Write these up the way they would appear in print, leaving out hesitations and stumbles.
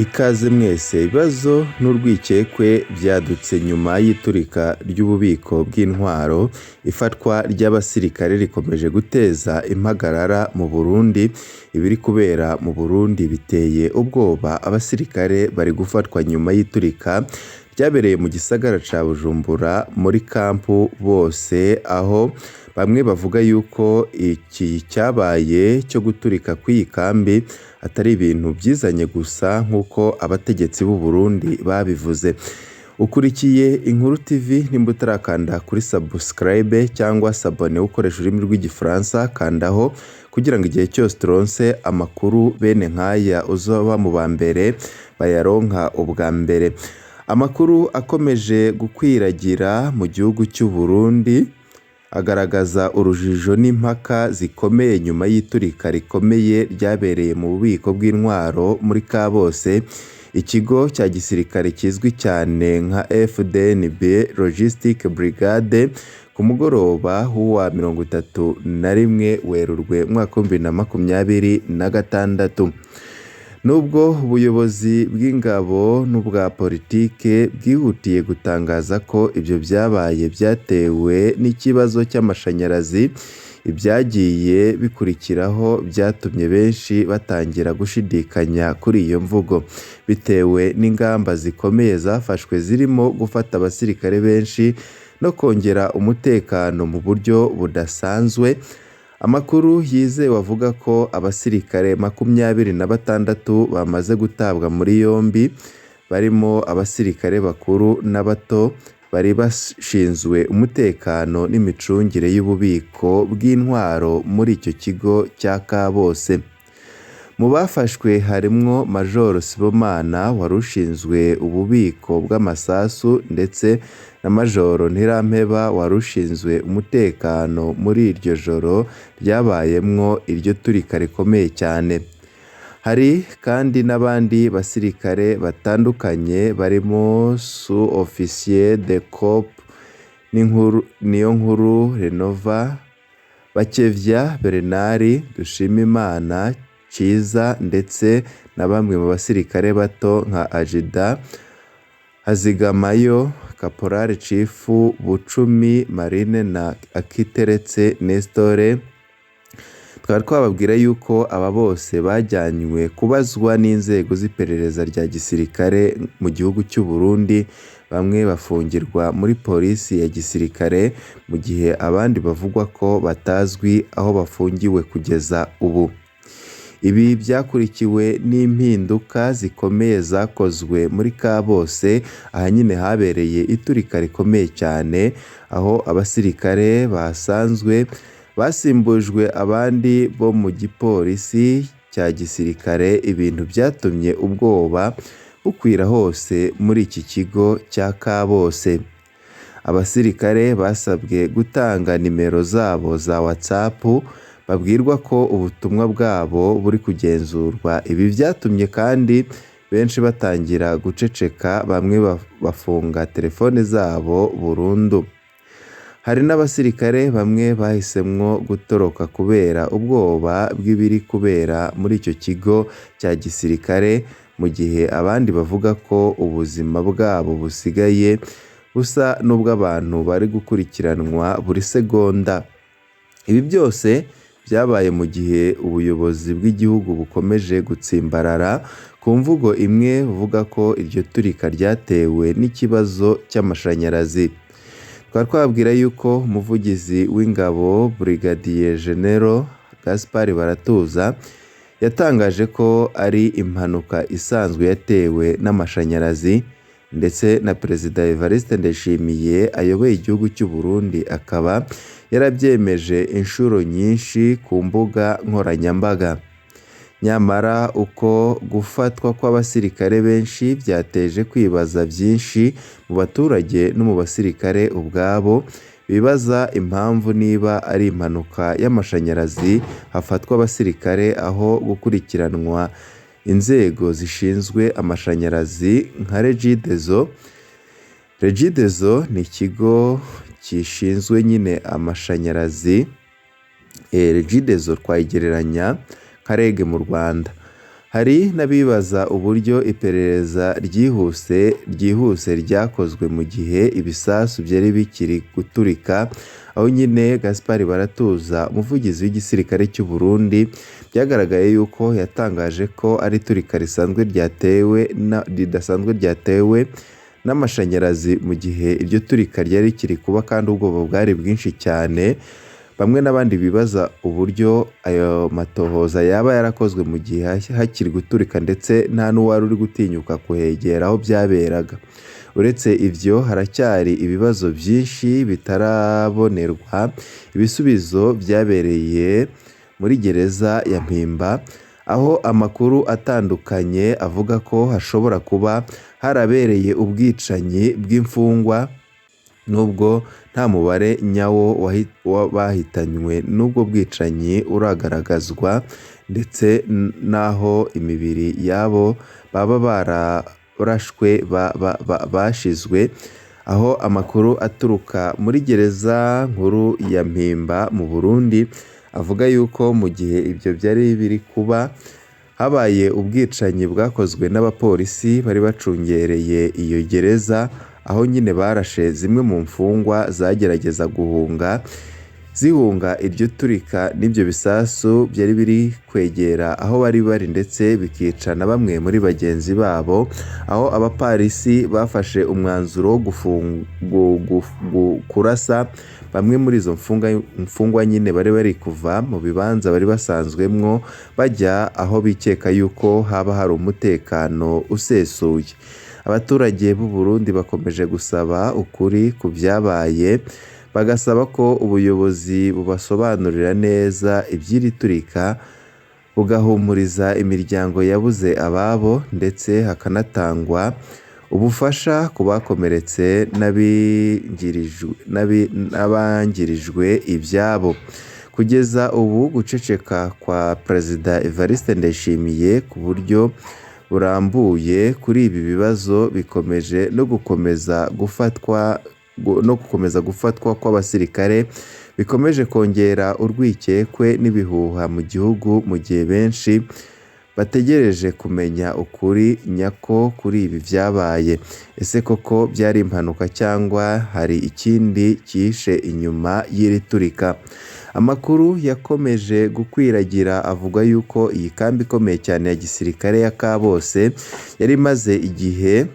Ikaze mwese, ibibazo n'urwikekwe byadutse nyuma y'iturika ry'ububiko bw'intwaro. Ifatwa ry'abasirikare rikomeje guteza impagarara mu Burundi. Ibiri kubera mu Burundi biteye ubwoba. Abasirikare bari gufatwa nyuma y'iturika ryabereye mu gisagara ca Bujumbura muri kampu bose, aho bamwe bavuga yuko iki cyabaye cyo guturika kw'iyi kambi atari ibintu byizanye gusa nk'uko abategetsi b'u Burundi babivuze. Ukurikiye Inkuru TV, nimba utarakanda kuri subscribe cyangwa s'abone ukoresha ururimi rw'igifaransa, kandaho kugira ngo igihe cyose turonse amakuru bene nk'aya uzoba mu ba mbere bayaronka ubwa mbere. Amakuru akomeje gukwiragira mu gihugu cy'u Burundi agaragaza urujijo n'impaka zikomeye nyuma y'iturika rikomeye ryabereye mu bubiko bw'intwaro muri Kabose. Ikigo cya gisirikare kizwi cyane nka FDNB Logistic Brigade ku mugoroba w'uwa 31 Werurwe mwaka 2026. Nubwo ubuyobozi bw'ingabo n'ubwa politike bwihutiye gutangaza ko ibyo byabaye byatewe n'ikibazo cy'amashanyarazi, ibyagiye bikurikiraho byatumye benshi batangira gushidikanya kuri iyo mvugo, bitewe n'ingamba zikomeye zafashwe zirimo gufata abasirikare benshi no kongera umutekano mu buryo budasanzwe. Amakuru yizewe avuga ko abasirikare 26 bamaze gutabwa muri yombi, barimo abasirikare bakuru n'abato bari bashinzwe umutekano n'imicungire y'ububiko bw'intwaro muri icyo kigo cya Kabose. Mu bafashwe harimwo Major Sibomana wari ushinzwe ububiko bw'amasasu ndetse na Major Ntirampeba wari ushinzwe umutekano muri iryo joro ryabayemwo iryo turika rikomeye cyane. Hari kandi n'abandi basirikare batandukanye barimo Sous-Officier de Corps Niyonkuru Neva, Bakevya Bernard, Dushimimana Ciza ndetse na bamwe mu basirikare bato nka Ajida Hazigamayo, Caporal Chief Bucumi Marine na Akiteretse Nestore. Twari twababwira yuko aba bose bajyanywe kubazwa n'inzego z'iperereza rya gisirikare mu gihugu cy'u Burundi, bamwe bafungirwa muri polisi ya gisirikare mu gihe abandi bavugwa ko batazwi aho bafungiwe kugeza ubu. Ibi byakurikiwe n'impinduka zikomeye zakozwe muri Kabose, ahanyine habereye iturika rikomeye cyane, aho abasirikare basanzwe basimbujwe abandi bo mu gipolisi cya gisirikare. Ibintu byatumye ubwoba bukwira hose muri iki kigo cya Kabose. Abasirikare basabwe gutanga nimero zabo za WhatsApp, babwirwa ko ubutumwa bwabo buri kugenzurwa. Ibi byatumye kandi benshi batangira guceceka, bamwe bafunga telefone zabo burundu. Hari n'abasirikare bamwe bahisemwo gutoroka kubera ubwoba bw'ibiri kubera muri icyo kigo cya gisirikare, mu gihe abandi bavuga ko ubuzima bwabo busigaye busa n'ubw'abantu bari gukurikiranwa buri segonda. Ibi byose byabaye mu gihe ubuyobozi bw'igihugu bukomeje gutsimbarara ku mvugo imwe buvuga ko iryo turika ryatewe n'ikibazo cy'amashanyarazi. Twari twababwira yuko umuvugizi w'ingabo Brigadier General Gaspard Baratuza yatangaje ko ari impanuka isanzwe yatewe n'amashanyarazi, ndetse na Perezida Evariste Ndayishimiye ayoboye igihugu cy'u Burundi akaba yarabyemeje inshuro nyinshi ku mbuga nkoranyambaga. Nyamara uko gufatwa kw'abasirikare benshi byateje kwibaza byinshi mu baturage no mu basirikare ubwabo, bibaza impamvu niba ari impanuka y'amashanyarazi hafatwa abasirikare aho gukurikiranwa inzego zishinzwe amashanyarazi nka Regideso. Regideso ni ikigo kishinzwe nyine amashanyarazi. Regideso twayigereranya nka REG mu Rwanda. Hari n'abibaza uburyo iperereza ryihuse ryakozwe mu gihe ibisasu byari bikiri guturika, aho nyine Gaspard Baratuza umuvugizi w'igisirikare cy'u Burundi byagaragaye yuko yatangaje ko ari iturika ridasanzwe ryatewe n'amashanyarazi mu gihe iryo turika ryari rikiri kuba kandi ubwoba bwari bwinshi cyane. Bamwe n'abandi bibaza uburyo ayo matohoza yaba yarakozwe mu gihe hakiri guturika ndetse nta n'uwari uri gutinyuka kuhegera aho byaberaga. Uretse ibyo haracyari ibibazo byinshi bitarabonerwa ibisubizo byabereye muri gereza ya Mpimba, aho amakuru atandukanye avuga ko hashobora kuba harabereye ubwicanyi bw'imfungwa, nubwo nta mubare nyawo w'abahitanywe n'ubwo bwicanyi uragaragazwa, ndetse n'aho imibiri yabo baba barashwe bashizwe, aho amakuru aturuka muri gereza nkuru ya Mpimba mu Burundi avuga yuko mu gihe ibyo byari biri kuba habaye ubwicanyi bwakozwe n'abapolisi bari bacungereye iyo gereza, aho nyine barashe zimwe mu mfungwa zagerageza zihunga iryo turika n'ibyo bisasu byari biri kwegera aho bari ndetse bikica na bamwe muri bagenzi babo, aho abapolisi bafashe umwanzuro wo kurasa bamwe muri izo mfungwa nyine bari kuva mu bibanza bari basanzwemwo bajya aho bikeka yuko haba hari umutekano usesuye. Abaturage b'u Burundi bakomeje gusaba ukuri ku byabaye, bagasaba ko ubuyobozi bubasobanurira neza iby'iri turika, bugahumuriza imiryango yabuze ababo, ndetse hakanatangwa ubufasha ku bakomeretse n'abangirijwe ibyabo. Kugeza ubu guceceka kwa Perezida Evariste Ndayishimiye ku buryo burambuye kuri ibi bibazo bikomeje no gukomeza gufatwa kw'abasirikare bikomeje kongera urwikekwe n'ibihuha mu gihugu, mu gihe benshi bategereje kumenya ukuri nyako kuri ibi byabaye. Ese koko byari impanuka cyangwa hari ikindi cyihishe inyuma y'iri turika? Amakuru yakomeje gukwiragira avuga yuko iyi kambi ikomeye cyane ya gisirikare ya Kabose yari imaze igihe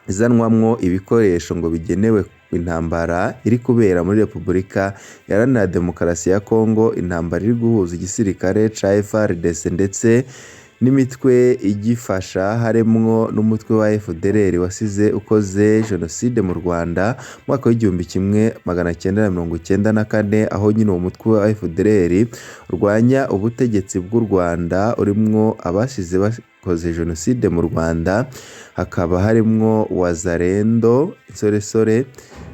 izanwamwo ibikoresho ngo bigenewe intambara iri kubera muri Repubulika Iharanira Demokarasi ya Kongo, intambara iri guhuza igisirikare ca FARDC ndetse n'imitwe igifasha, harimo n'umutwe wa FDLR wasize ukoze jenoside mu Rwanda mu mwaka w'1994, aho nyine uwo mutwe wa FDLR urwanya ubutegetsi bw'u Rwanda urimwo abasize bakoze jenoside mu Rwanda, hakaba harimo Wazalendo, insoresore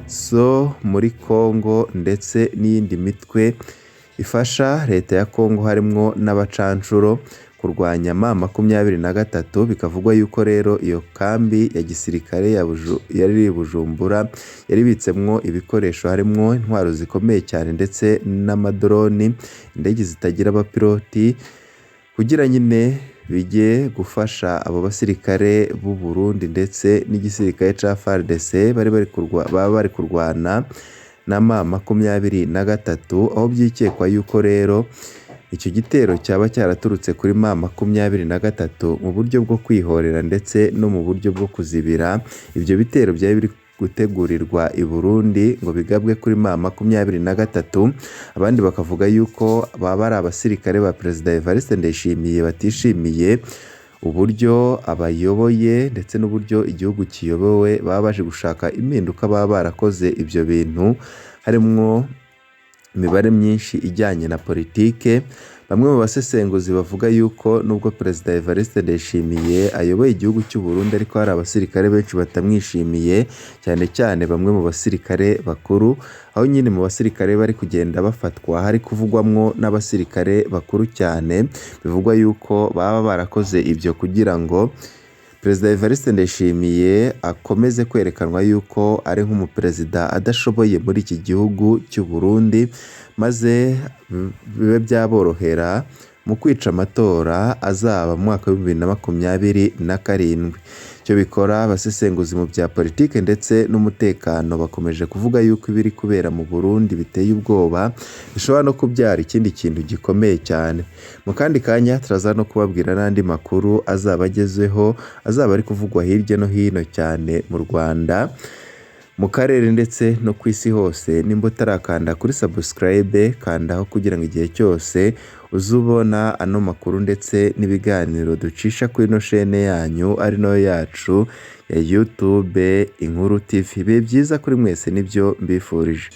zo muri Kongo ndetse n'iyindi mitwe ifasha leta ya Kongo, harimo n'abacanshuro kurwanya M23. Bikavugwa yuko rero iyo kambi ya gisirikare yari Bujumbura yari ibitsemwo ibikoresho, harimo intwaro zikomeye cyane ndetse n'amadroni, indege zitagira abapiloti, kugira nyine bijye gufasha abo basirikare b'u Burundi ndetse n'igisirikare ca FARDC baba bari kurwana na M23, aho byikekwa yuko rero icyo gitero cyaba cyaraturutse kuri M23 mu buryo bwo kwihorera ndetse no mu buryo bwo kuzibira ibyo bitero byari biri gutegurirwa i Burundi ngo bigabwe kuri M23. Abandi bakavuga yuko baba ari abasirikare ba Perezida Evariste Ndayishimiye batishimiye uburyo abayoboye ndetse n'uburyo igihugu kiyobowe, baba baje gushaka impinduka, baba barakoze ibyo bintu, harimo imibare myinshi ijyanye na politike. Bamwe mu basesenguzi bavuga yuko nubwo Perezida Evariste Ndayishimiye ayoboye igihugu cy'u Burundi, ariko hari abasirikare benshi batamwishimiye, cyane cyane bamwe mu basirikare bakuru, aho nyine mu basirikare bari kugenda bafatwa hari kuvugwamwo n'abasirikare bakuru cyane, bivugwa yuko baba barakoze ibyo kugira ngo Perezida Evariste Ndayishimiye akomeze kwerekanwa yuko ari nk'umuperezida adashoboye muri iki gihugu cy'u Burundi, maze bibe byaborohera mu kwica amatora azaba mu mwaka wa 2027. Icyo bikora abasesenguzi mu bya politike ndetse n'umutekano bakomeje kuvuga yuko ibiri kubera mu Burundi biteye ubwoba, bishobora no kubyara ikindi kintu gikomeye cyane. Mu kandi kanya turaza no kubabwira n'andi makuru azaba agezweho, azaba ari kuvugwa hirya no hino cyane mu Rwanda, mu karere ndetse no ku isi hose. Nimba utarakanda kuri subscribe, kandaho kugira ngo igihe cyose uzubona ano makuru ndetse n'ibiganiro ducisha kuri ino chaîne yanyu ari nayo yacu ya YouTube Inkuru TV. Bibe byiza kuri mwese nibyo mbifurije.